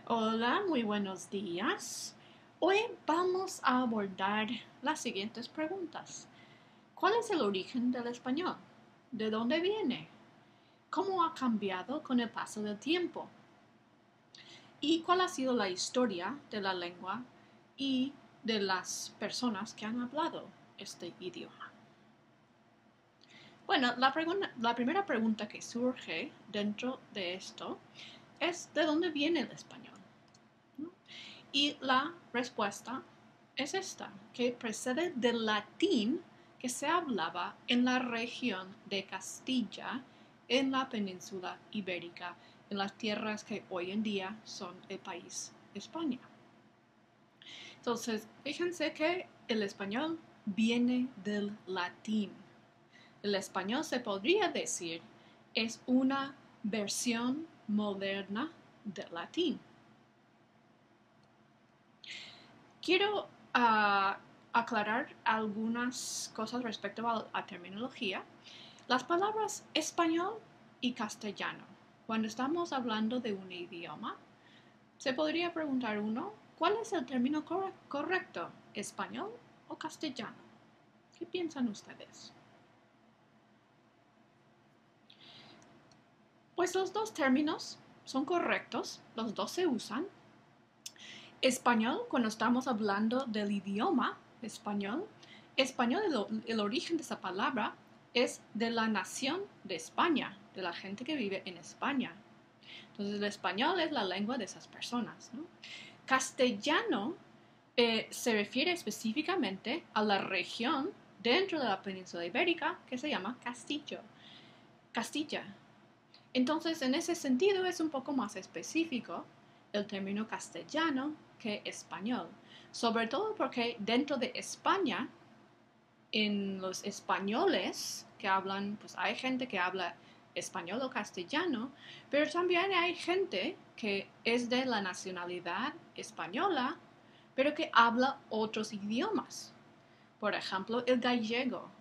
Hola, muy buenos días. Hoy vamos a abordar las siguientes preguntas. ¿Cuál es el origen del español? ¿De dónde viene? ¿Cómo ha cambiado con el paso del tiempo? ¿Y cuál ha sido la historia de la lengua y de las personas que han hablado este idioma? Bueno, la primera pregunta que surge dentro de esto es ¿de dónde viene el español? ¿No? Y la respuesta es esta, que precede del latín que se hablaba en la región de Castilla, en la península ibérica, en las tierras que hoy en día son el país España. Entonces, fíjense que el español viene del latín. El español se podría decir es una versión moderna del latín. Quiero aclarar algunas cosas respecto a terminología. Las palabras español y castellano. Cuando estamos hablando de un idioma, se podría preguntar uno, ¿cuál es el término correcto? ¿Español o castellano? ¿Qué piensan ustedes? Pues los dos términos son correctos, los dos se usan. Español, cuando estamos hablando del idioma español, español, el origen de esa palabra es de la nación de España, de la gente que vive en España. Entonces el español es la lengua de esas personas, ¿no? Castellano se refiere específicamente a la región dentro de la península ibérica que se llama Castilla. Entonces, en ese sentido es un poco más específico el término castellano que español, sobre todo porque dentro de España, en los españoles que hablan, pues hay gente que habla español o castellano, pero también hay gente que es de la nacionalidad española, pero que habla otros idiomas. Por ejemplo, el gallego,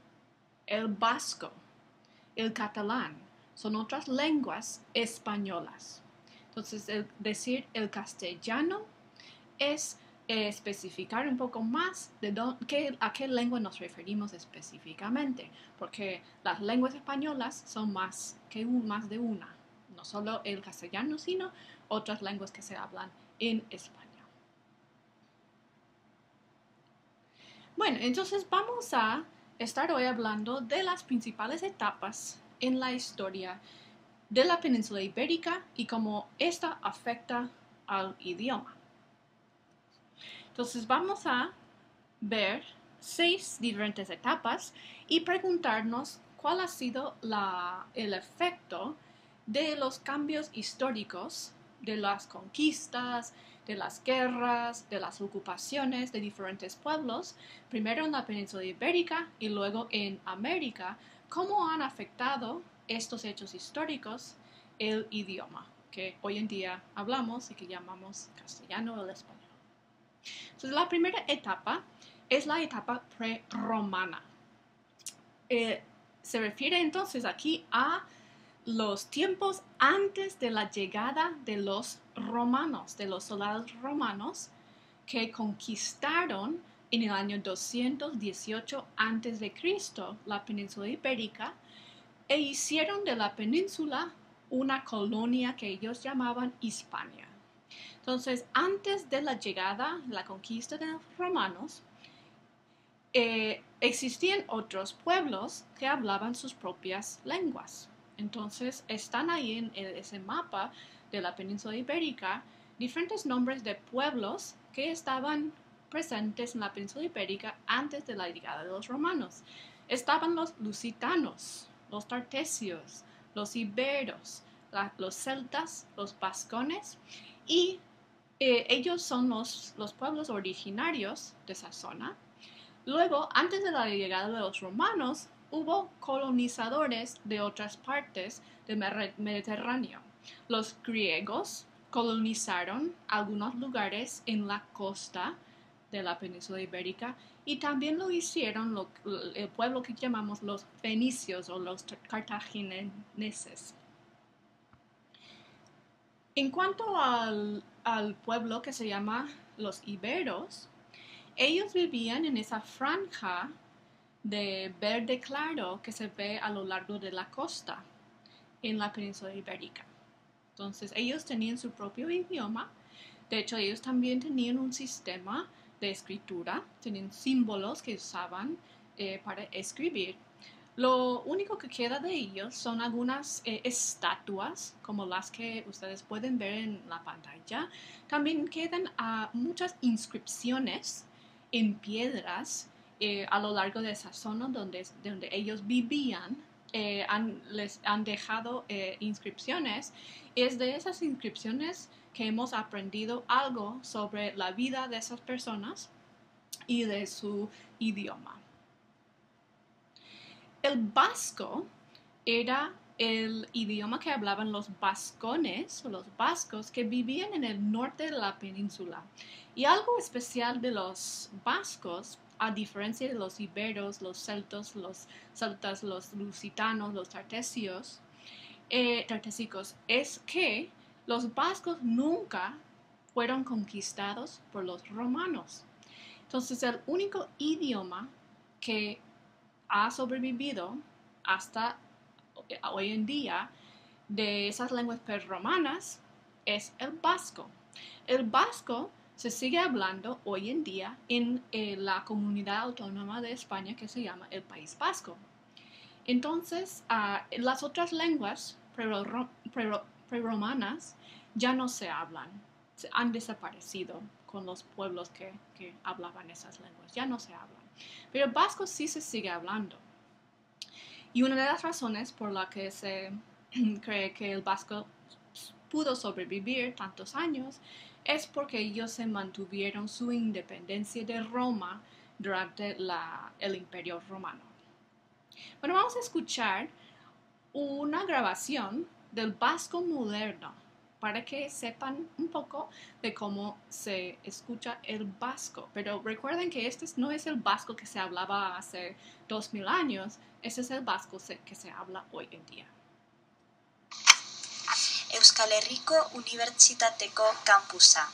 el vasco, el catalán, son otras lenguas españolas. Entonces, decir el castellano es especificar un poco más a qué lengua nos referimos específicamente, porque las lenguas españolas son más de una, no solo el castellano, sino otras lenguas que se hablan en España. Bueno, entonces vamos a estar hoy hablando de las principales etapas en la historia de la península ibérica y cómo esta afecta al idioma. Entonces vamos a ver 6 diferentes etapas y preguntarnos cuál ha sido el efecto de los cambios históricos, de las conquistas, de las guerras, de las ocupaciones de diferentes pueblos, primero en la península ibérica y luego en América, cómo han afectado estos hechos históricos el idioma que hoy en día hablamos y que llamamos castellano o el español. Entonces, la primera etapa es la etapa prerromana. Se refiere entonces aquí a los tiempos antes de la llegada de los romanos, de los soldados romanos que conquistaron en el año 218 a.C. la península ibérica e hicieron de la península una colonia que ellos llamaban Hispania. Entonces, antes de la llegada, la conquista de los romanos, existían otros pueblos que hablaban sus propias lenguas. Entonces, están ahí en ese mapa de la península ibérica diferentes nombres de pueblos que estaban presentes en la península ibérica antes de la llegada de los romanos. Estaban los lusitanos, los tartesios, los iberos, los celtas, los vascones y ellos son los pueblos originarios de esa zona. Luego, antes de la llegada de los romanos, hubo colonizadores de otras partes del Mediterráneo. Los griegos colonizaron algunos lugares en la costa de la península ibérica y también lo hicieron el pueblo que llamamos los fenicios o los cartagineses. En cuanto al pueblo que se llama los iberos, ellos vivían en esa franja de verde claro que se ve a lo largo de la costa en la península ibérica. Entonces ellos tenían su propio idioma. De hecho, ellos también tenían un sistema de escritura, tenían símbolos que usaban para escribir. Lo único que queda de ellos son algunas estatuas, como las que ustedes pueden ver en la pantalla. También quedan muchas inscripciones en piedras a lo largo de esa zona donde ellos vivían. Les han dejado inscripciones. Es de esas inscripciones que hemos aprendido algo sobre la vida de esas personas y de su idioma. El vasco era el idioma que hablaban los vascones o los vascos que vivían en el norte de la península. Y algo especial de los vascos, a diferencia de los iberos, los celtas, los lusitanos, los tartesicos, es que los vascos nunca fueron conquistados por los romanos. Entonces, el único idioma que ha sobrevivido hasta hoy en día de esas lenguas prerromanas es el vasco. El vasco se sigue hablando hoy en día en la comunidad autónoma de España que se llama el País Vasco. Entonces, las otras lenguas prerromanas ya no se hablan, han desaparecido con los pueblos que hablaban esas lenguas, ya no se hablan. Pero el vasco sí se sigue hablando. Y una de las razones por la que se cree que el vasco pudo sobrevivir tantos años es porque ellos se mantuvieron su independencia de Roma durante el Imperio Romano. Bueno, vamos a escuchar una grabación del vasco moderno para que sepan un poco de cómo se escucha el vasco. Pero recuerden que este no es el vasco que se hablaba hace 2000 años, este es el vasco que se habla hoy en día. Euskal Herriko Unibertsitateko campusa.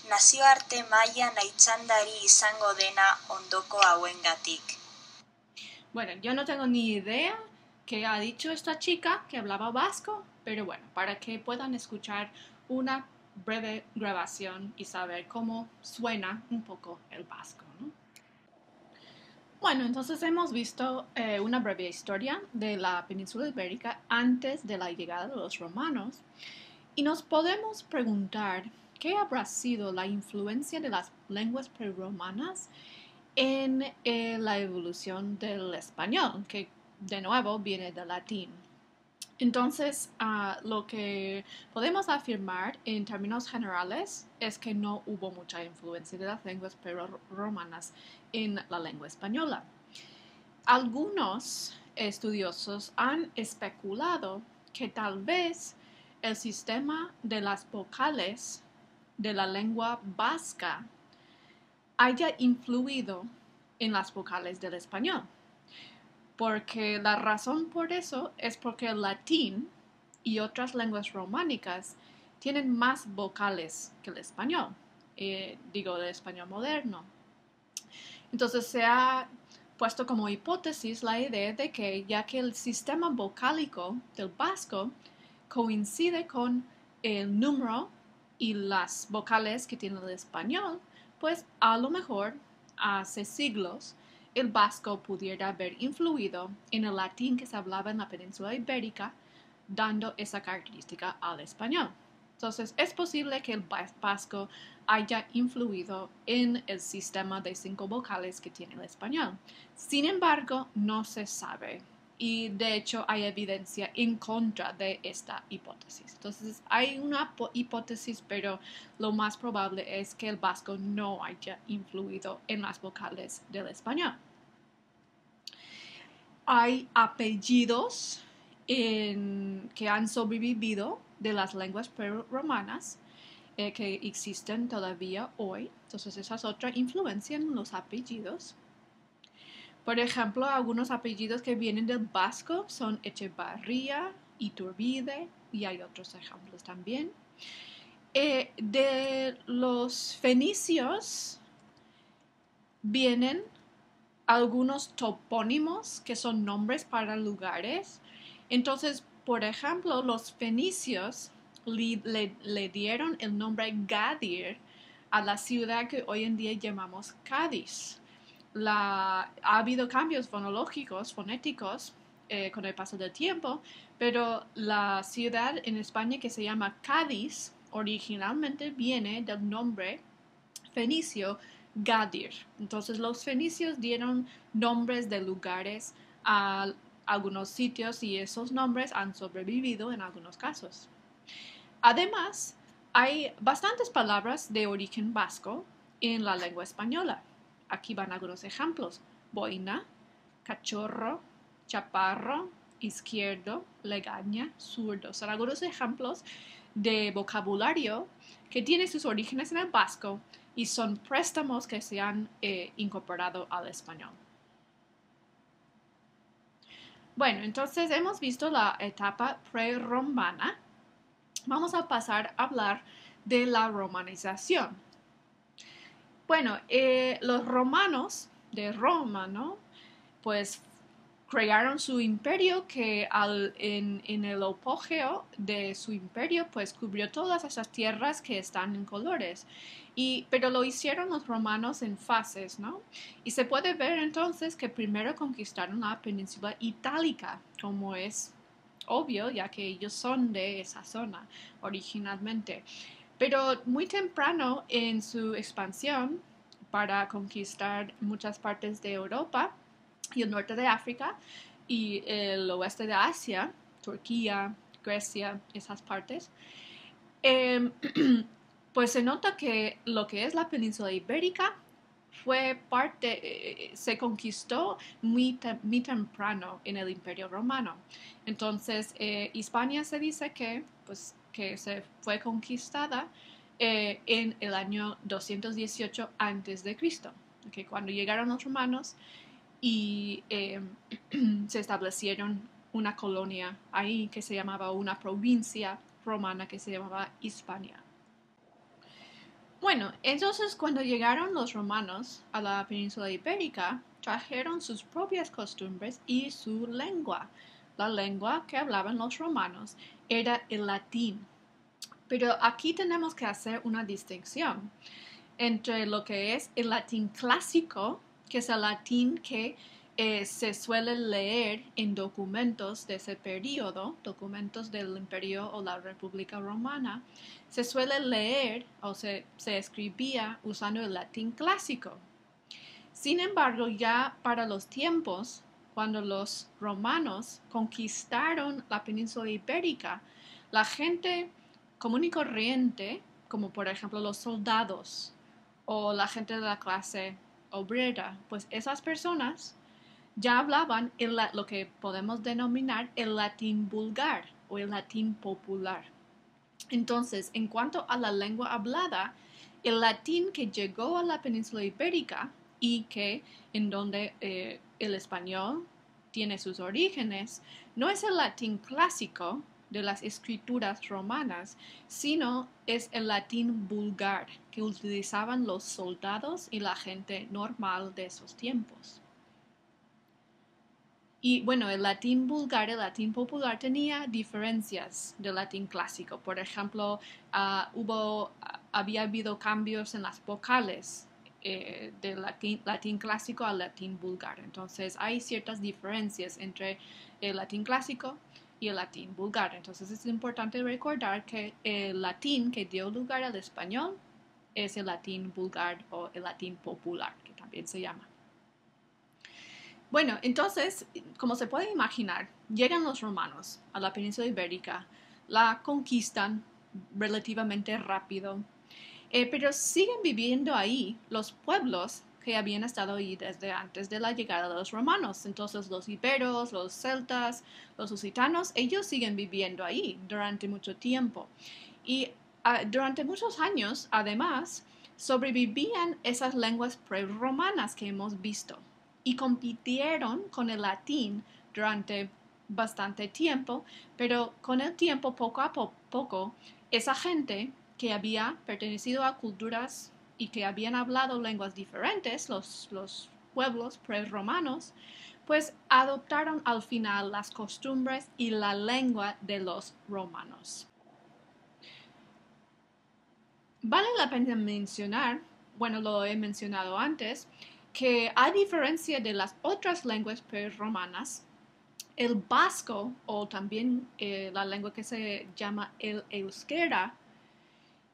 Nazioarte mailan aitzandari izango dena ondoko hauengatik. Bueno, yo no tengo ni idea qué ha dicho esta chica que hablaba vasco, pero bueno, para que puedan escuchar una breve grabación y saber cómo suena un poco el vasco, ¿no? Bueno, entonces hemos visto una breve historia de la península ibérica antes de la llegada de los romanos y nos podemos preguntar qué habrá sido la influencia de las lenguas prerromanas en la evolución del español, que de nuevo viene del latín. Entonces, lo que podemos afirmar en términos generales es que no hubo mucha influencia de las lenguas prerromanas en la lengua española. Algunos estudiosos han especulado que tal vez el sistema de las vocales de la lengua vasca haya influido en las vocales del español. Porque la razón por eso es porque el latín y otras lenguas románicas tienen más vocales que el español, digo, el español moderno. Entonces se ha puesto como hipótesis la idea de que ya que el sistema vocálico del vasco coincide con el número y las vocales que tiene el español, pues a lo mejor hace siglos el vasco pudiera haber influido en el latín que se hablaba en la península ibérica, dando esa característica al español. Entonces, es posible que el vasco haya influido en el sistema de 5 vocales que tiene el español. Sin embargo, no se sabe. Y de hecho hay evidencia en contra de esta hipótesis. Entonces hay una hipótesis, pero lo más probable es que el vasco no haya influido en las vocales del español. Hay apellidos que han sobrevivido de las lenguas prerromanas que existen todavía hoy. Entonces esa es otra influencia en los apellidos. Por ejemplo, algunos apellidos que vienen del vasco son Echevarría, Iturbide y hay otros ejemplos también. De los fenicios vienen algunos topónimos que son nombres para lugares. Entonces, por ejemplo, los fenicios le dieron el nombre Gadir a la ciudad que hoy en día llamamos Cádiz. Ha habido cambios fonéticos con el paso del tiempo, pero la ciudad en España que se llama Cádiz originalmente viene del nombre fenicio Gadir. Entonces los fenicios dieron nombres de lugares a algunos sitios y esos nombres han sobrevivido en algunos casos. Además, hay bastantes palabras de origen vasco en la lengua española. Aquí van algunos ejemplos: boina, cachorro, chaparro, izquierdo, legaña, zurdo. Son algunos ejemplos de vocabulario que tiene sus orígenes en el vasco y son préstamos que se han incorporado al español. Bueno, entonces hemos visto la etapa prerromana. Vamos a pasar a hablar de la romanización. Bueno, los romanos de Roma, ¿no? Pues crearon su imperio que en el apogeo de su imperio pues cubrió todas esas tierras que están en colores. Pero lo hicieron los romanos en fases, ¿no? Y se puede ver entonces que primero conquistaron la península itálica, como es obvio, ya que ellos son de esa zona originalmente. Pero muy temprano en su expansión para conquistar muchas partes de Europa y el norte de África y el oeste de Asia, Turquía, Grecia, esas partes, pues se nota que lo que es la península ibérica fue se conquistó muy temprano en el Imperio Romano. Entonces, Hispania se dice que se fue conquistada en el año 218 a.C., que cuando llegaron los romanos y se establecieron una colonia ahí que se llamaba una provincia romana que se llamaba Hispania. Bueno, entonces cuando llegaron los romanos a la península ibérica, trajeron sus propias costumbres y su lengua. La lengua que hablaban los romanos era el latín. Pero aquí tenemos que hacer una distinción entre lo que es el latín clásico, que es el latín que se suele leer en documentos de ese periodo, documentos del Imperio o la República Romana, se suele leer o se escribía usando el latín clásico. Sin embargo, ya para los tiempos, cuando los romanos conquistaron la península ibérica, la gente común y corriente, como por ejemplo los soldados o la gente de la clase obrera, pues esas personas ya hablaban lo que podemos denominar el latín vulgar o el latín popular. Entonces, en cuanto a la lengua hablada, el latín que llegó a la península ibérica y que en donde el español tiene sus orígenes, no es el latín clásico de las escrituras romanas, sino es el latín vulgar que utilizaban los soldados y la gente normal de esos tiempos. Y bueno, el latín vulgar, el latín popular tenía diferencias del latín clásico. Por ejemplo, había habido cambios en las vocales del latín clásico al latín vulgar. Entonces hay ciertas diferencias entre el latín clásico y el latín vulgar. Entonces es importante recordar que el latín que dio lugar al español es el latín vulgar o el latín popular, que también se llama. Bueno, entonces, como se puede imaginar, llegan los romanos a la península ibérica, la conquistan relativamente rápido, pero siguen viviendo ahí los pueblos que habían estado ahí desde antes de la llegada de los romanos. Entonces los iberos, los celtas, los lusitanos, ellos siguen viviendo ahí durante mucho tiempo. Y durante muchos años, además, sobrevivían esas lenguas prerromanas que hemos visto y compitieron con el latín durante bastante tiempo, pero con el tiempo, poco a poco, esa gente que había pertenecido a culturas y que habían hablado lenguas diferentes, los pueblos prerromanos, pues adoptaron al final las costumbres y la lengua de los romanos. Vale la pena mencionar, bueno, lo he mencionado antes, que a diferencia de las otras lenguas prerromanas, el vasco, o también la lengua que se llama el euskera,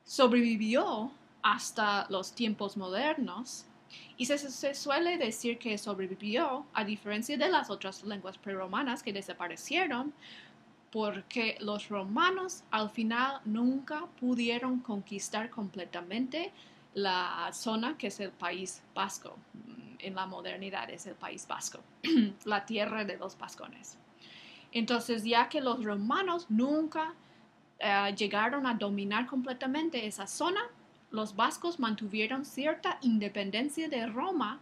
sobrevivió hasta los tiempos modernos y se suele decir que sobrevivió a diferencia de las otras lenguas preromanas que desaparecieron porque los romanos al final nunca pudieron conquistar completamente la zona que es el País Vasco. En la modernidad es el País Vasco, la tierra de los vascones. Entonces, ya que los romanos nunca llegaron a dominar completamente esa zona, los vascos mantuvieron cierta independencia de Roma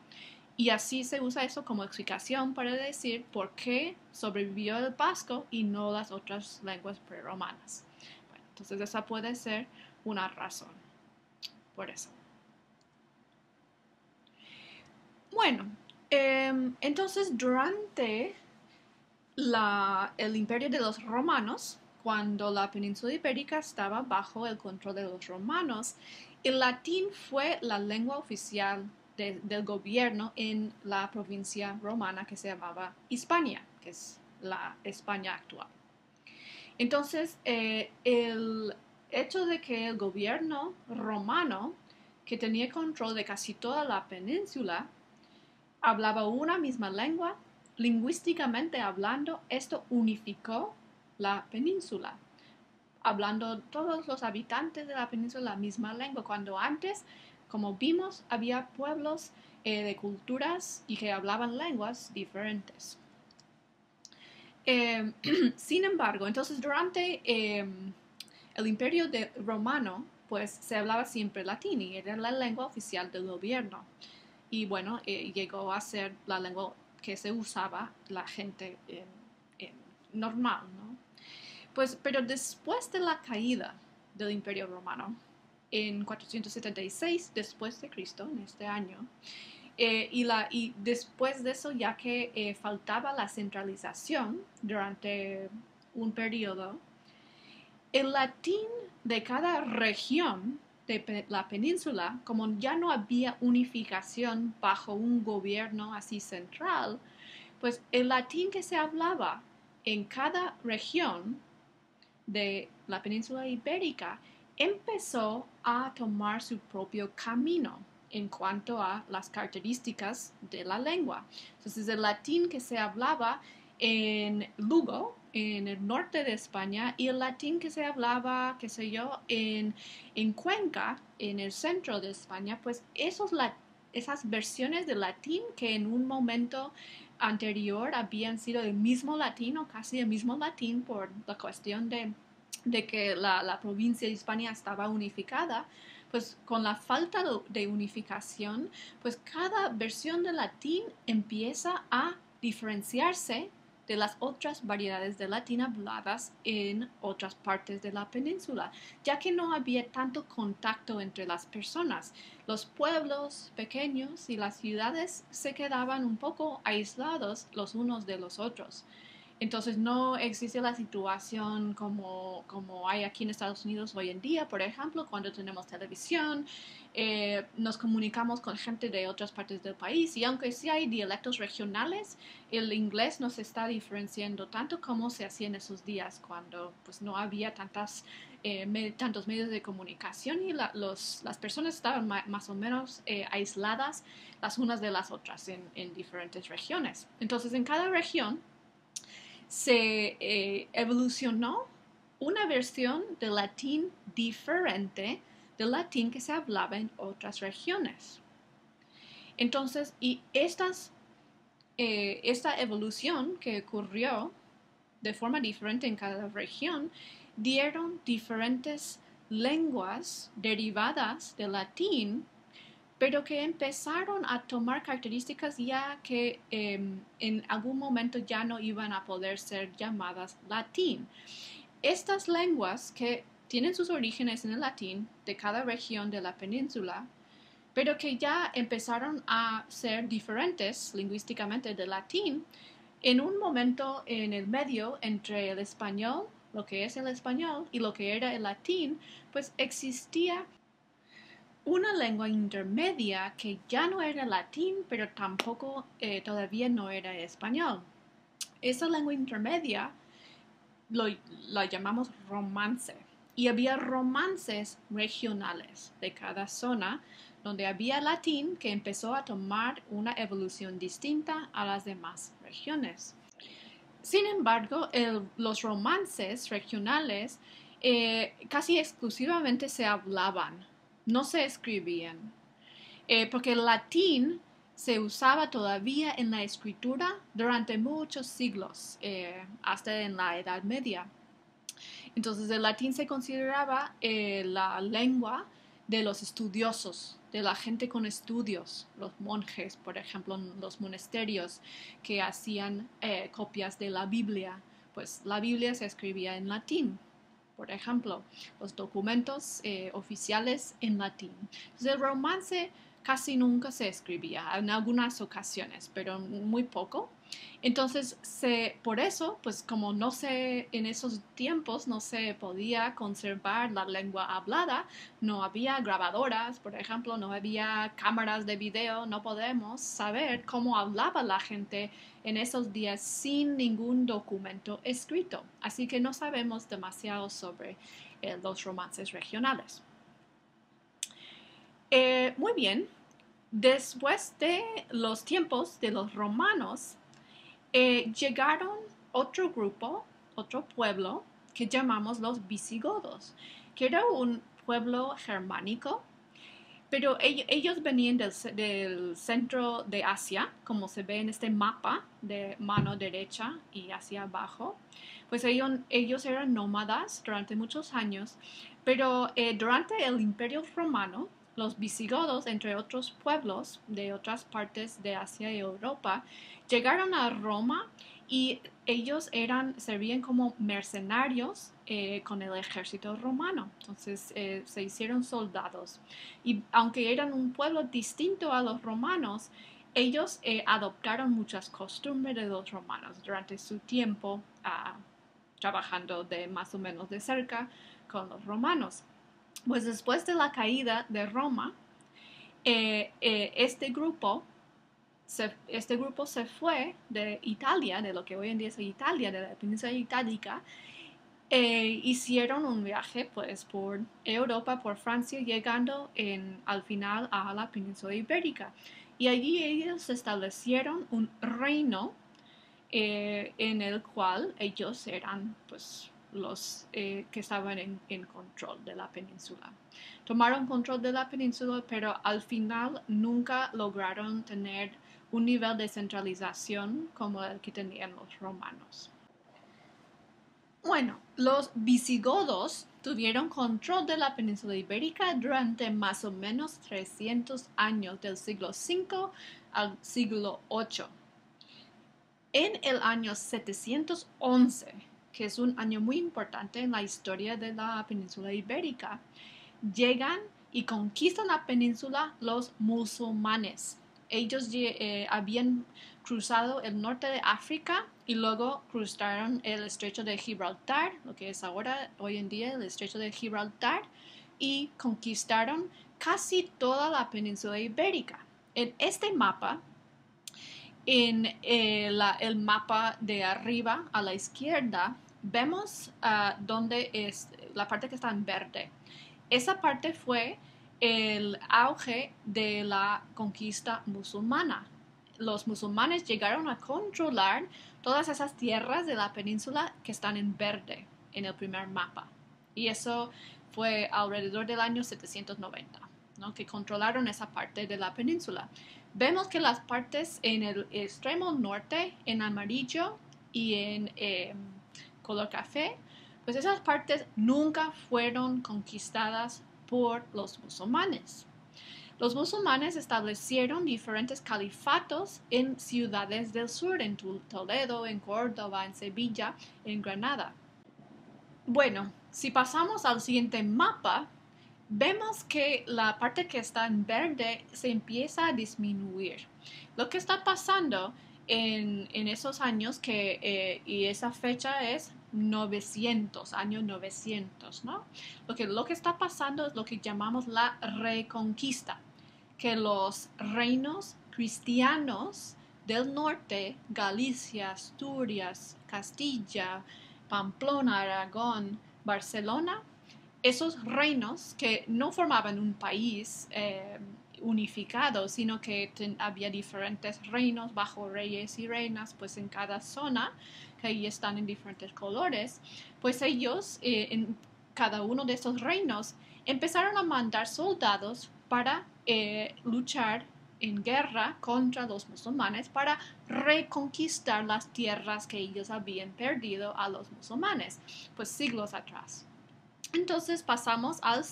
y así se usa eso como explicación para decir por qué sobrevivió el vasco y no las otras lenguas preromanas. Bueno, entonces esa puede ser una razón por eso. Bueno, entonces durante el imperio de los romanos, cuando la península ibérica estaba bajo el control de los romanos, el latín fue la lengua oficial del gobierno en la provincia romana que se llamaba Hispania, que es la España actual. Entonces, el hecho de que el gobierno romano, que tenía control de casi toda la península, hablaba una misma lengua, lingüísticamente hablando, esto unificó la península, hablando todos los habitantes de la península la misma lengua, cuando antes, como vimos, había pueblos de culturas y que hablaban lenguas diferentes. Sin embargo, entonces durante el imperio romano, pues se hablaba siempre latín y era la lengua oficial del gobierno. Y bueno, llegó a ser la lengua que se usaba la gente normal, ¿no? Pues, pero después de la caída del Imperio Romano, en 476 después de Cristo, en este año, y después de eso, ya que faltaba la centralización durante un periodo, el latín de cada región de la península, como ya no había unificación bajo un gobierno así central, pues el latín que se hablaba en cada región de la península ibérica empezó a tomar su propio camino en cuanto a las características de la lengua. Entonces el latín que se hablaba en Lugo, en el norte de España, y el latín que se hablaba, qué sé yo, en Cuenca, en el centro de España, pues esas versiones de latín que en un momento anterior habían sido el mismo latín o casi el mismo latín por la cuestión de que la provincia de Hispania estaba unificada, pues con la falta de unificación, pues cada versión de latín empieza a diferenciarse de las otras variedades de latín habladas en otras partes de la península, ya que no había tanto contacto entre las personas. Los pueblos pequeños y las ciudades se quedaban un poco aislados los unos de los otros. Entonces no existe la situación como hay aquí en Estados Unidos hoy en día, por ejemplo, cuando tenemos televisión, nos comunicamos con gente de otras partes del país y aunque sí hay dialectos regionales, el inglés no se está diferenciando tanto como se hacía en esos días cuando pues no había tantos medios de comunicación y las personas estaban más o menos aisladas las unas de las otras en diferentes regiones. Entonces en cada región se evolucionó una versión de latín diferente del latín que se hablaba en otras regiones. Entonces, y esta evolución que ocurrió de forma diferente en cada región, dieron diferentes lenguas derivadas del latín, pero que empezaron a tomar características ya que en algún momento ya no iban a poder ser llamadas latín. Estas lenguas que tienen sus orígenes en el latín de cada región de la península, pero que ya empezaron a ser diferentes lingüísticamente del latín en un momento en el medio entre el español, lo que es el español, y lo que era el latín, pues existía una lengua intermedia que ya no era latín, pero tampoco todavía no era español. Esa lengua intermedia la llamamos romance. Y había romances regionales de cada zona, donde había latín que empezó a tomar una evolución distinta a las demás regiones. Sin embargo, los romances regionales casi exclusivamente se hablaban, no se escribían, porque el latín se usaba todavía en la escritura durante muchos siglos, hasta en la Edad Media. Entonces el latín se consideraba la lengua de los estudiosos, de la gente con estudios, los monjes, por ejemplo, en los monasterios que hacían copias de la Biblia. Pues la Biblia se escribía en latín, por ejemplo, los documentos oficiales en latín. Entonces el romance casi nunca se escribía, en algunas ocasiones, pero muy poco. Entonces, por eso, pues como no se, en esos tiempos no se podía conservar la lengua hablada, no había grabadoras, por ejemplo, no había cámaras de video, no podemos saber cómo hablaba la gente en esos días sin ningún documento escrito. Así que no sabemos demasiado sobre los romances regionales. Muy bien, después de los tiempos de los romanos, llegaron otro grupo, otro pueblo que llamamos los visigodos, que era un pueblo germánico, pero ellos venían del centro de Asia, como se ve en este mapa de mano derecha y hacia abajo. Pues ellos eran nómadas durante muchos años, pero durante el Imperio Romano, los visigodos, entre otros pueblos de otras partes de Asia y Europa, llegaron a Roma y ellos servían como mercenarios con el ejército romano. Entonces se hicieron soldados. Y aunque eran un pueblo distinto a los romanos, ellos adoptaron muchas costumbres de los romanos durante su tiempo trabajando más o menos de cerca con los romanos. Pues después de la caída de Roma, este grupo se fue de Italia, de lo que hoy en día es Italia, de la península itálica. Hicieron un viaje pues por Europa, por Francia, llegando al final a la península ibérica. Y allí ellos establecieron un reino en el cual ellos eran pues los que estaban en control de la península. Tomaron control de la península, pero al final nunca lograron tener un nivel de centralización como el que tenían los romanos. Bueno, los visigodos tuvieron control de la península ibérica durante más o menos 300 años, del siglo V al siglo VIII. En el año 711, que es un año muy importante en la historia de la península ibérica, llegan y conquistan la península los musulmanes. Ellos habían cruzado el norte de África y luego cruzaron el estrecho de Gibraltar, lo que es ahora, hoy en día, el estrecho de Gibraltar, y conquistaron casi toda la península ibérica. En este mapa, en el mapa de arriba a la izquierda, vemos donde es la parte que está en verde. Esa parte fue el auge de la conquista musulmana. Los musulmanes llegaron a controlar todas esas tierras de la península que están en verde en el primer mapa. Y eso fue alrededor del año 790, ¿no? Que controlaron esa parte de la península. Vemos que las partes en el extremo norte, en amarillo y en color café, pues esas partes nunca fueron conquistadas por los musulmanes. Los musulmanes establecieron diferentes califatos en ciudades del sur, en Toledo, en Córdoba, en Sevilla, en Granada. Bueno, Si pasamos al siguiente mapa, vemos que la parte que está en verde se empieza a disminuir. Lo que está pasando en esos años y esa fecha es 900, año 900, ¿no? Lo que está pasando es lo que llamamos la Reconquista, que los reinos cristianos del norte, Galicia, Asturias, Castilla, Pamplona, Aragón, Barcelona, esos reinos que no formaban un país unificado, sino que había diferentes reinos bajo reyes y reinas, pues en cada zona, que ahí están en diferentes colores, pues ellos, en cada uno de esos reinos, empezaron a mandar soldados para luchar en guerra contra los musulmanes para reconquistar las tierras que ellos habían perdido a los musulmanes, pues siglos atrás. Entonces pasamos al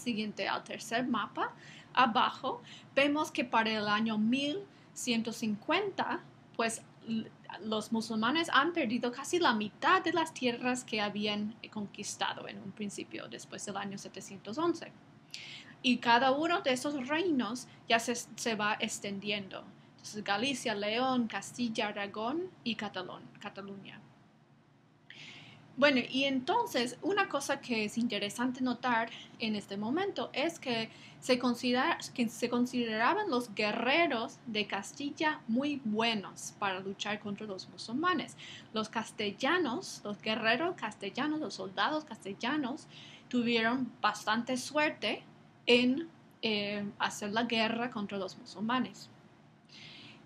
tercer mapa. Abajo vemos que para el año 1150, pues los musulmanes han perdido casi la mitad de las tierras que habían conquistado en un principio, después del año 711. Y cada uno de esos reinos ya se va extendiendo. Entonces Galicia, León, Castilla, Aragón y Cataluña. Bueno, y entonces una cosa que es interesante notar en este momento es que se consideraban los guerreros de Castilla muy buenos para luchar contra los musulmanes. Los castellanos, los guerreros castellanos, los soldados castellanos tuvieron bastante suerte en hacer la guerra contra los musulmanes.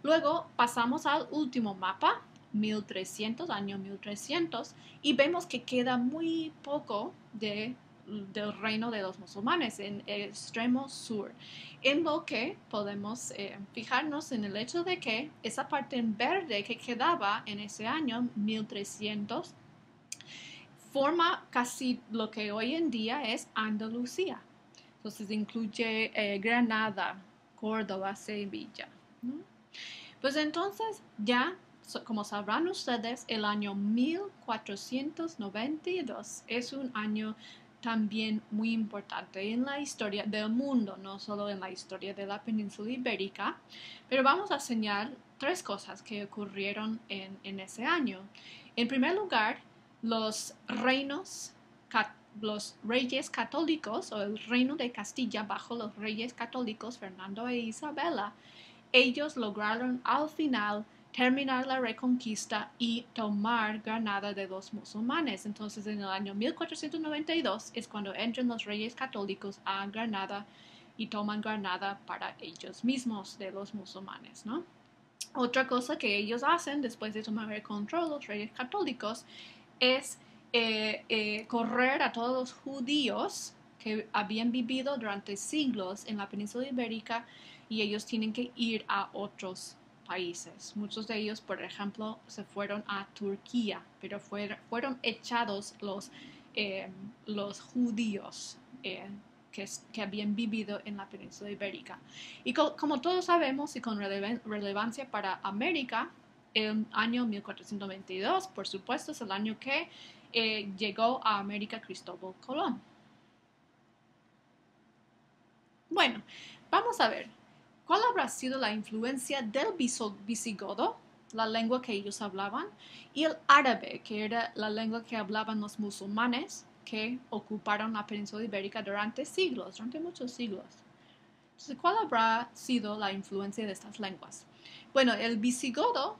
Luego pasamos al último mapa, 1300, año 1300, y vemos que queda muy poco del reino de los musulmanes en el extremo sur, en lo que podemos fijarnos en el hecho de que esa parte en verde que quedaba en ese año 1300 forma casi lo que hoy en día es Andalucía. Entonces incluye Granada, Córdoba, Sevilla, ¿no? Pues entonces ya, como sabrán ustedes, el año 1492 es un año también muy importante en la historia del mundo, no solo en la historia de la península ibérica, pero vamos a señalar tres cosas que ocurrieron en ese año. En primer lugar, los reyes católicos o el reino de Castilla bajo los reyes católicos Fernando e Isabela, ellos lograron al final terminar la reconquista y tomar Granada de los musulmanes. Entonces, en el año 1492 es cuando entran los reyes católicos a Granada y toman Granada para ellos mismos de los musulmanes, ¿no? Otra cosa que ellos hacen después de tomar el control, los reyes católicos, es correr a todos los judíos que habían vivido durante siglos en la península ibérica y ellos tienen que ir a otros países. Muchos de ellos, por ejemplo, se fueron a Turquía, pero fueron echados los judíos que habían vivido en la península ibérica. Y como todos sabemos y con relevancia para América, el año 1492, por supuesto, es el año que llegó a América Cristóbal Colón. Bueno, vamos a ver, ¿cuál habrá sido la influencia del visigodo, la lengua que ellos hablaban, y el árabe, que era la lengua que hablaban los musulmanes que ocuparon la península ibérica durante muchos siglos? Entonces, ¿cuál habrá sido la influencia de estas lenguas? Bueno, el visigodo,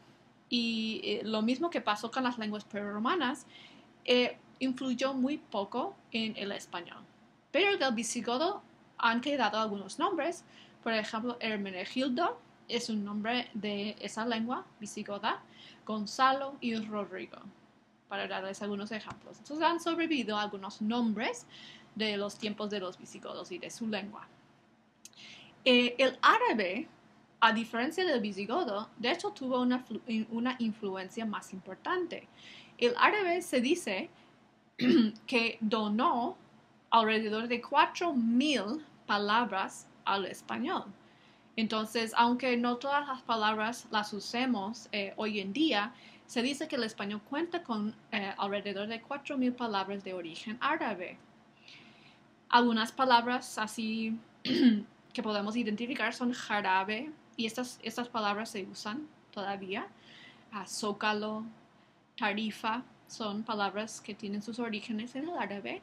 y lo mismo que pasó con las lenguas prerromanas, influyó muy poco en el español. Pero del visigodo han quedado algunos nombres. Por ejemplo, Hermenegildo es un nombre de esa lengua visigoda, Gonzalo y Rodrigo, para darles algunos ejemplos. Entonces han sobrevivido algunos nombres de los tiempos de los visigodos y de su lengua. El árabe, a diferencia del visigodo, de hecho tuvo una influencia más importante. El árabe se dice que donó alrededor de 4,000 palabras al español. Entonces, aunque no todas las palabras las usemos hoy en día, se dice que el español cuenta con alrededor de 4,000 palabras de origen árabe. Algunas palabras así que podemos identificar son jarabe, y estas palabras se usan todavía. Zócalo, tarifa, son palabras que tienen sus orígenes en el árabe.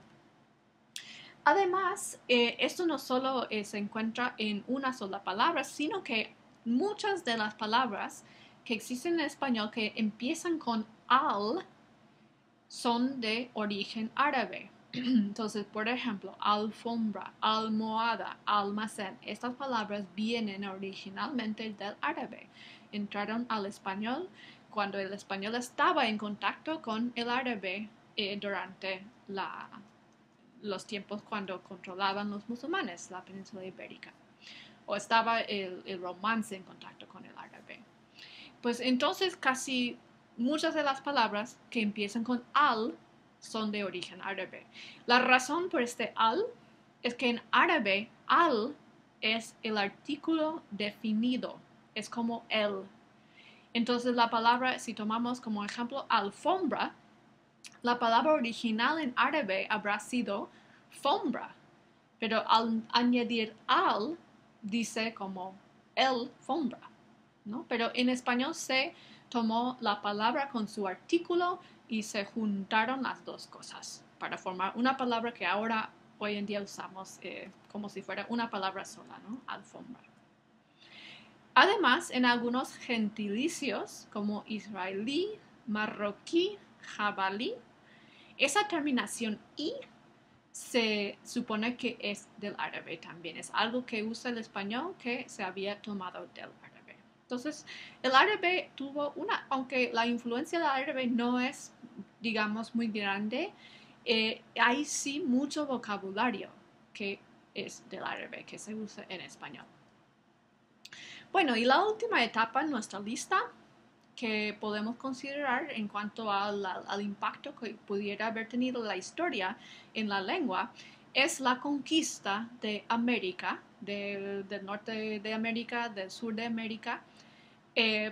Además, esto no solo se encuentra en una sola palabra, sino que muchas de las palabras que existen en español que empiezan con al son de origen árabe. Entonces, por ejemplo, alfombra, almohada, almacén, estas palabras vienen originalmente del árabe. Entraron al español cuando el español estaba en contacto con el árabe durante los tiempos cuando controlaban los musulmanes la península ibérica, o estaba el romance en contacto con el árabe. Pues entonces casi muchas de las palabras que empiezan con al son de origen árabe. La razón por este al es que en árabe al es el artículo definido, es como el. Entonces la palabra, si tomamos como ejemplo alfombra, la palabra original en árabe habrá sido fombra, pero al añadir al dice como el fombra, ¿no? Pero en español se tomó la palabra con su artículo y se juntaron las dos cosas para formar una palabra que ahora hoy en día usamos como si fuera una palabra sola, ¿no? Alfombra. Además, en algunos gentilicios como israelí, marroquí, jabalí, esa terminación i se supone que es del árabe también. Es algo que usa el español que se había tomado del árabe. Entonces, el árabe tuvo aunque la influencia del árabe no es, digamos, muy grande, hay sí mucho vocabulario que es del árabe, que se usa en español. Bueno, y la última etapa en nuestra lista que podemos considerar en cuanto al impacto que pudiera haber tenido la historia en la lengua es la conquista de América, del norte de América, del sur de América,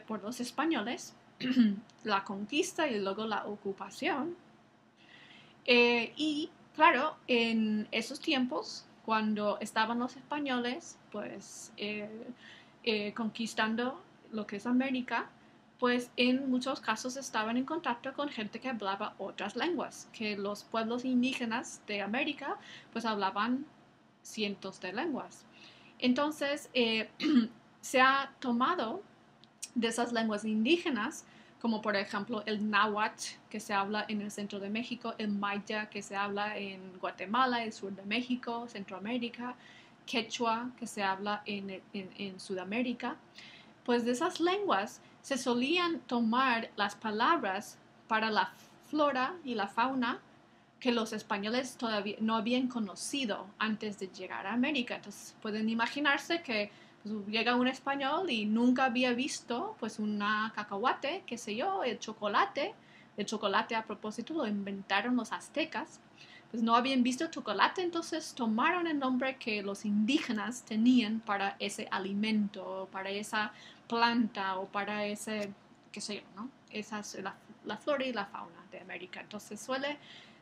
por los españoles, la conquista y luego la ocupación. Y claro, en esos tiempos, cuando estaban los españoles, pues conquistando lo que es América, pues en muchos casos estaban en contacto con gente que hablaba otras lenguas, que los pueblos indígenas de América pues hablaban cientos de lenguas. Entonces se ha tomado de esas lenguas indígenas, como por ejemplo el náhuatl que se habla en el centro de México, el maya que se habla en Guatemala, el sur de México, Centroamérica, quechua que se habla en Sudamérica. Pues de esas lenguas se solían tomar las palabras para la flora y la fauna que los españoles todavía no habían conocido antes de llegar a América. Entonces pueden imaginarse que pues, llega un español y nunca había visto pues una cacahuate, qué sé yo, el chocolate. El chocolate a propósito lo inventaron los aztecas. Pues no habían visto chocolate, entonces tomaron el nombre que los indígenas tenían para ese alimento, para esa planta o para ese, qué sé yo, ¿no? Esa es la flora y la fauna de América. Entonces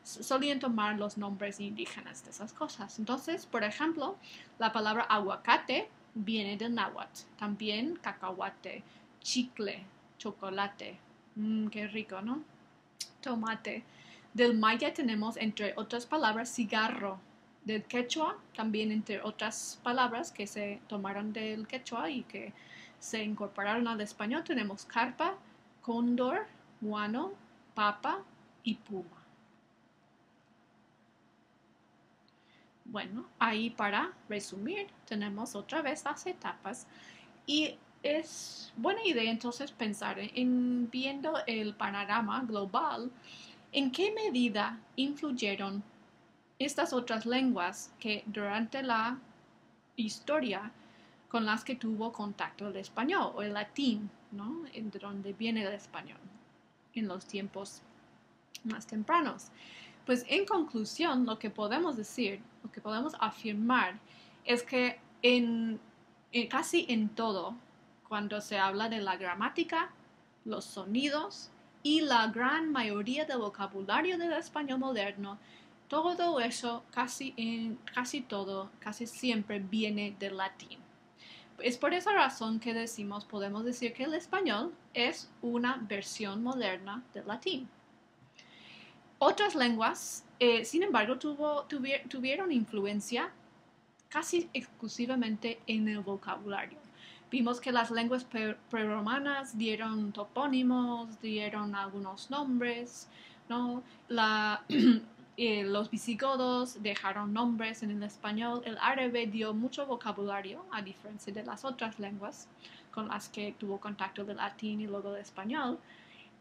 solían tomar los nombres indígenas de esas cosas. Entonces, por ejemplo, la palabra aguacate viene del náhuatl. También cacahuate, chicle, chocolate. Qué rico, ¿no? Tomate. Del maya tenemos, entre otras palabras, cigarro. Del quechua, también entre otras palabras que se tomaron del quechua y que se incorporaron al español, tenemos carpa, cóndor, guano, papa y puma. Bueno, ahí para resumir, tenemos otra vez las etapas y es buena idea entonces pensar en viendo el panorama global, en qué medida influyeron estas otras lenguas que durante la historia con las que tuvo contacto el español o el latín, ¿no? De donde viene el español en los tiempos más tempranos. Pues en conclusión, lo que podemos decir, lo que podemos afirmar es que casi en todo, cuando se habla de la gramática, los sonidos y la gran mayoría del vocabulario del español moderno, Todo eso, casi siempre viene del latín. Es por esa razón que podemos decir que el español es una versión moderna del latín. Otras lenguas, sin embargo, tuvieron influencia casi exclusivamente en el vocabulario. Vimos que las lenguas preromanas dieron topónimos, dieron algunos nombres, ¿no? Los visigodos dejaron nombres en el español. El árabe dio mucho vocabulario, a diferencia de las otras lenguas con las que tuvo contacto del latín y luego del español.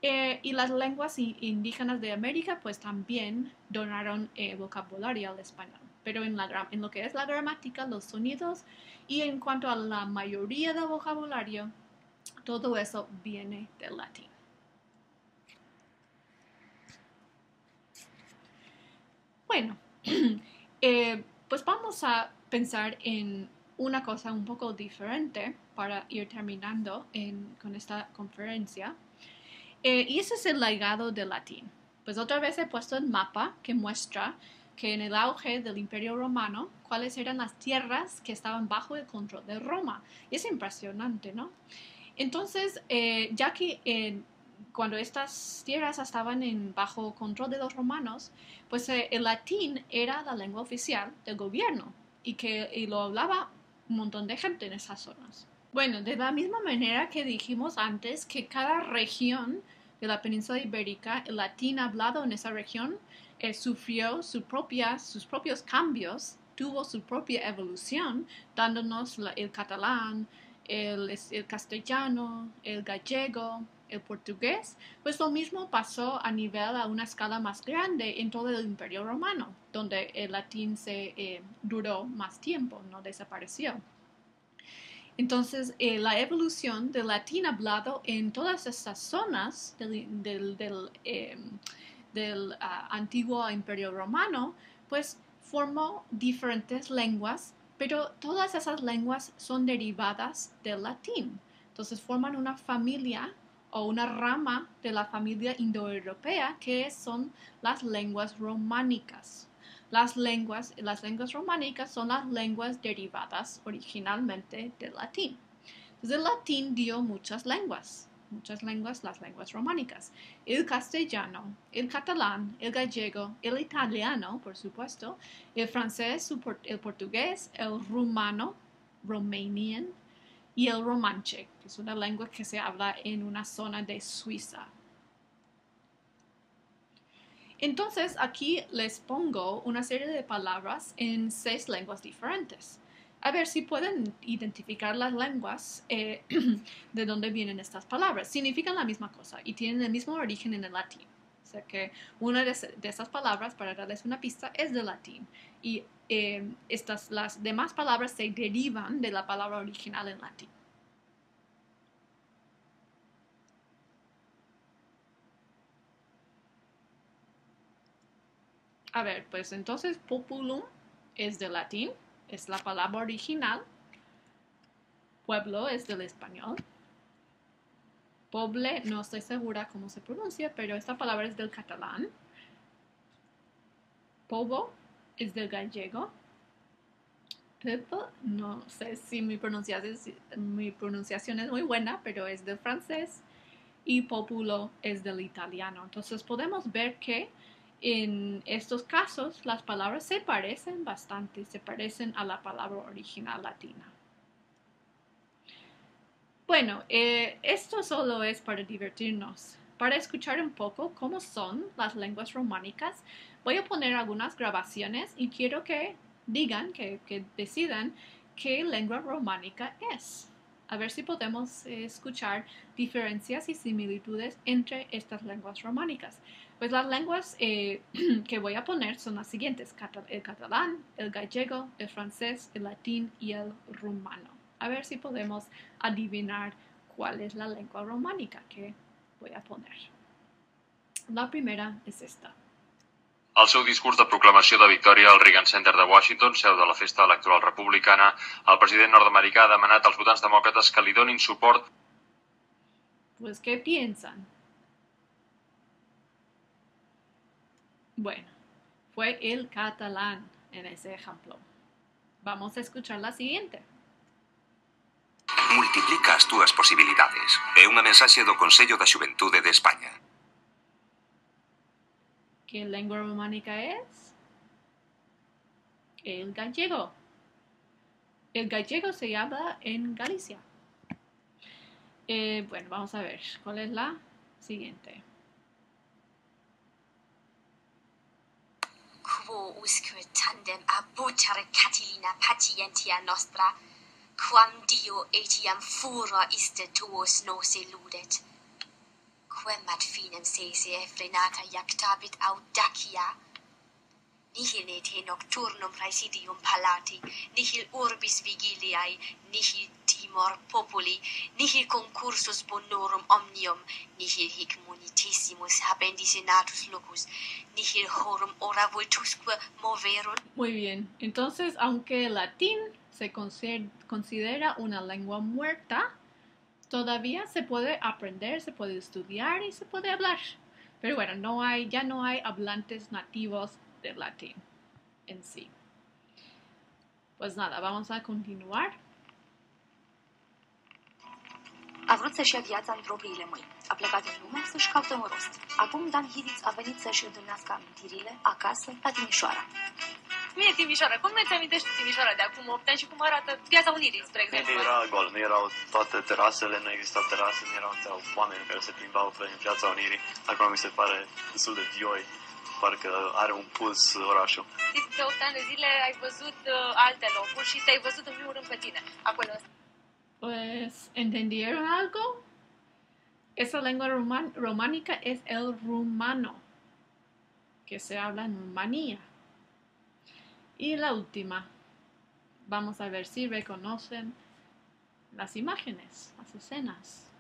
Y las lenguas indígenas de América pues también donaron vocabulario al español. Pero en lo que es la gramática, los sonidos y en cuanto a la mayoría del vocabulario, todo eso viene del latín. Bueno, pues vamos a pensar en una cosa un poco diferente para ir terminando con esta conferencia. Y ese es el legado del latín. Pues otra vez he puesto el mapa que muestra que en el auge del Imperio Romano, cuáles eran las tierras que estaban bajo el control de Roma. Y es impresionante, ¿no? Entonces, ya que cuando estas tierras estaban bajo control de los romanos, pues el latín era la lengua oficial del gobierno y lo hablaba un montón de gente en esas zonas. Bueno, de la misma manera que dijimos antes que cada región de la península ibérica, el latín hablado en esa región, sufrió sus propios cambios, tuvo su propia evolución, dándonos el catalán, el castellano, el gallego, el portugués. Pues lo mismo pasó a una escala más grande en todo el Imperio Romano, donde el latín duró más tiempo, no desapareció. Entonces, la evolución del latín hablado en todas estas zonas del antiguo Imperio Romano, pues formó diferentes lenguas, pero todas esas lenguas son derivadas del latín. Entonces, forman una familia o una rama de la familia indoeuropea que son las lenguas románicas. Las lenguas románicas son las lenguas derivadas originalmente del latín. Entonces el latín dio muchas lenguas, las lenguas románicas. El castellano, el catalán, el gallego, el italiano, por supuesto, el francés, el portugués, el rumano, Romanian, y el romanche, que es una lengua que se habla en una zona de Suiza. Entonces aquí les pongo una serie de palabras en 6 lenguas diferentes. A ver si pueden identificar las lenguas de dónde vienen estas palabras. Significan la misma cosa y tienen el mismo origen en el latín. O sea que una de esas palabras, para darles una pista, es del latín. Y las demás palabras se derivan de la palabra original en latín. A ver, pues entonces populum es del latín, es la palabra original. Pueblo es del español. Poble, no estoy segura cómo se pronuncia, pero esta palabra es del catalán. Povo es del gallego. People, no sé si mi pronunciación es muy buena, pero es del francés. Y populo es del italiano. Entonces podemos ver que en estos casos las palabras se parecen bastante, se parecen a la palabra original latina. Bueno, esto solo es para divertirnos. Para escuchar un poco cómo son las lenguas románicas, voy a poner algunas grabaciones y quiero que digan, que decidan qué lengua románica es. A ver si podemos escuchar diferencias y similitudes entre estas lenguas románicas. Pues las lenguas que voy a poner son las siguientes: el catalán, el gallego, el francés, el latín y el rumano. A ver si podemos adivinar cuál es la lengua románica que voy a poner. La primera es esta. Al seu discurs de proclamació de victòria al Reagan Center de Washington, seu de la festa electoral republicana, el president nord-americà ha demanat als votants demòcrates que li donin suport. Pues, ¿qué piensan? Bueno, Fue el catalán en ese ejemplo. Vamos a escuchar la siguiente. Multiplica as túas posibilidades. É unha mensaxe do Consello da Xuventude de España. ¿Qué lengua románica es? El gallego. El gallego se habla en Galicia. Bueno, vamos a ver. ¿Cuál es la siguiente? Quo usque tandem abutare Catilina patientia nostra, quam Dio etiam fura iste tuos nos eludet. Quem ad finem sese frenata iactabit audacia, nihil ne te nocturnum praesidium palati, nihil urbis vigiliae, nihil timor populi, nihil concursus bonorum omnium, nihil hic monitissimus habendi senatus locus, nihil horum ora vultusque moverunt. Muy bien. Entonces, aunque el latín se considera una lengua muerta, todavía se puede aprender, se puede estudiar y se puede hablar. Pero bueno, ya no hay hablantes nativos del latín en sí. Pues nada, vamos a continuar. A vrut să-și ia viața în propriile mâini. A plecat în lume să-și caute un rost. Acum Dan Hidiț a venit să-și întâlnească amintirile acasă, la Timișoara. Mie Timișoara, cum îți amintești Timișoara de acum 8 ani și cum arată Piața Unirii, spre exemplu? Era gol, nu erau toate terasele, nu existau terase, nu erau oameni care se plimbau prin Piața Unirii. Acum mi se pare destul de vioi, parcă are un puls orașul. De 8 ani de zile ai văzut alte locuri și te-ai văzut în primul rând pe tine acolo. Pues, ¿entendieron algo? Esa lengua románica es el rumano, que se habla en Rumanía. Y la última, vamos a ver si reconocen las imágenes, las escenas.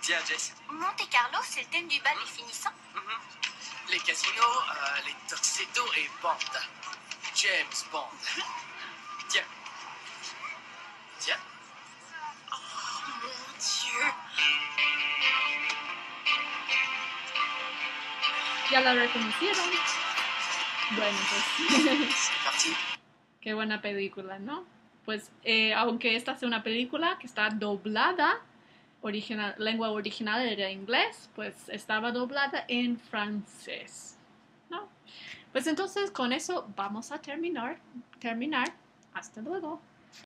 Tiens, Jess. Monte Carlo, c'est le thème du bal des finissants. Les casinos, les tuxedos et Bond. James Bond. Tiens. Tiens. Oh, mon Dieu! ¿Ya la reconocieron? Bueno, pues C'est parti. qué buena película, ¿no? Pues aunque esta es una película que está doblada, lengua original era inglés, pues estaba doblada en francés, ¿no? Pues entonces con eso vamos a terminar. Hasta luego.